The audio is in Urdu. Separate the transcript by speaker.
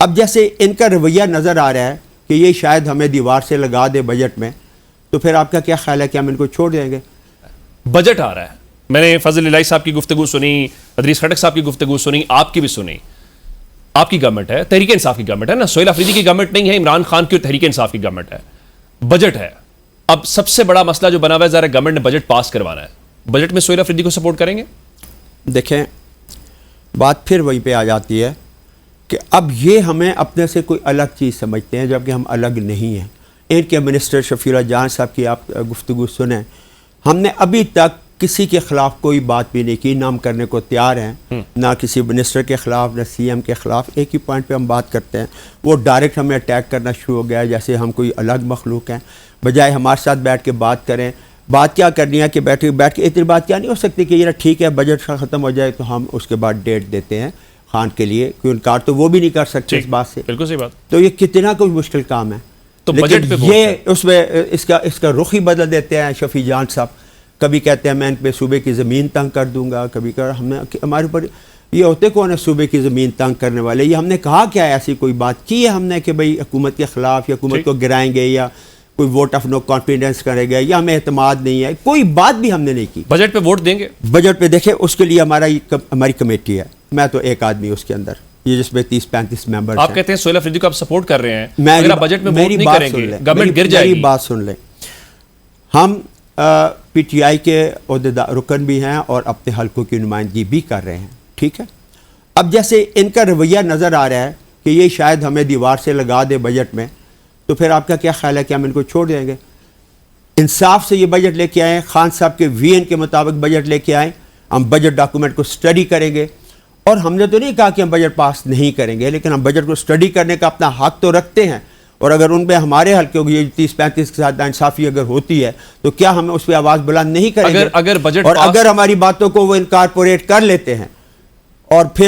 Speaker 1: اب جیسے ان کا رویہ نظر آ رہا ہے کہ یہ شاید ہمیں دیوار سے لگا دے بجٹ میں، تو پھر آپ کا کیا خیال ہے کہ ہم ان کو چھوڑ دیں گے؟
Speaker 2: بجٹ آ رہا ہے، میں نے فضل الہی صاحب کی گفتگو سنی، ادریس خٹک صاحب کی گفتگو سنی، آپ کی بھی سنی. آپ کی گورنمنٹ ہے، تحریک انصاف کی گورنمنٹ ہے نا، سہیل آفریدی کی گورنمنٹ نہیں ہے، عمران خان کی تحریک انصاف کی گورنمنٹ ہے. بجٹ ہے. اب سب سے بڑا مسئلہ جو بنا ہوا ہے، ذرا گورنمنٹ نے بجٹ پاس کروانا ہے، بجٹ میں سہیل آفریدی کو سپورٹ کریں گے؟
Speaker 1: دیکھیں بات پھر وہیں پہ آ جاتی ہے کہ اب یہ ہمیں اپنے سے کوئی الگ چیز سمجھتے ہیں جبکہ ہم الگ نہیں ہیں. ان کے منسٹر شفیع اللہ جان صاحب کی آپ گفتگو سنیں، ہم نے ابھی تک کسی کے خلاف کوئی بات بھی نہیں کی، نہ ہم کرنے کو تیار ہیں، نہ کسی منسٹر کے خلاف، نہ سی ایم کے خلاف. ایک ہی پوائنٹ پہ ہم بات کرتے ہیں، وہ ڈائریکٹ ہمیں اٹیک کرنا شروع ہو گیا ہے جیسے ہم کوئی الگ مخلوق ہیں. بجائے ہمارے ساتھ بیٹھ کے بات کریں. بات کیا کرنی ہے کہ بیٹھ کے اتنی بات کیا نہیں ہو سکتی کہ یہ ٹھیک ہے بجٹ ختم ہو جائے تو ہم اس کے بعد ڈیٹ دیتے ہیں خان کے لیے، کوئی انکار تو وہ بھی نہیں کر سکتے اس بات سے.
Speaker 2: بالکل صحیح بات.
Speaker 1: تو یہ کتنا کوئی مشکل کام ہے.
Speaker 2: تو
Speaker 1: لیکن
Speaker 2: بجٹ پہ
Speaker 1: یہ اس میں اس کا رخ ہی بدل دیتے ہیں شفیع جان صاحب. کبھی کہتے ہیں میں ان پہ صوبے کی زمین تنگ کر دوں گا، کبھی ہمارے اوپر یہ ہوتے کون ہے صوبے کی زمین تنگ کرنے والے؟ یہ ہم نے کہا کیا ہے؟ ایسی کوئی بات کی ہے ہم نے کہ بھئی حکومت کے خلاف یا حکومت کو گرائیں گے یا کوئی ووٹ آف نو کانفیڈنس کرے گا یا ہمیں اعتماد نہیں ہے؟ کوئی بات بھی ہم نے نہیں کی.
Speaker 2: بجٹ پہ ووٹ دیں گے؟
Speaker 1: بجٹ پہ دیکھیں اس کے لیے ہماری کمیٹی ہے، میں تو ایک آدمی اس کے اندر، یہ جس میں 30-35 ممبر ہیں.
Speaker 2: آپ کہتے ہیں سہیل آفریدی کو آپ سپورٹ کر رہے ہیں،
Speaker 1: میری
Speaker 2: اگر آپ بجٹ میں ووٹ نہیں کریں گے گورنمنٹ گر جائے گی.
Speaker 1: میری بات سن لیں. ہم پی ٹی آئی کے عہدیدار رکن بھی ہیں اور اپنے حلقوں کی نمائندگی بھی کر رہے ہیں، ٹھیک ہے. اب جیسے ان کا رویہ نظر آ رہا ہے کہ یہ شاید ہمیں دیوار سے لگا دے بجٹ میں، تو پھر آپ کا کیا خیال ہے کہ ہم ان کو چھوڑ دیں گے؟ انصاف سے یہ بجٹ لے کے آئیں، خان صاحب کے وی این کے مطابق بجٹ لے کے آئیں، ہم بجٹ ڈاکومنٹ کو سٹڈی کریں گے. اور ہم نے تو نہیں کہا کہ ہم بجٹ پاس نہیں کریں گے، لیکن ہم بجٹ کو سٹڈی کرنے کا اپنا حق تو رکھتے ہیں. اور اگر ان پہ ہمارے حلقے کی 30-35 کے ساتھ ناانصافی اگر ہوتی ہے تو کیا ہم اس پہ آواز بلند نہیں کریں گے؟
Speaker 2: اگر بجٹ
Speaker 1: اور اگر ہماری باتوں کو وہ انکارپوریٹ کر لیتے ہیں اور پھر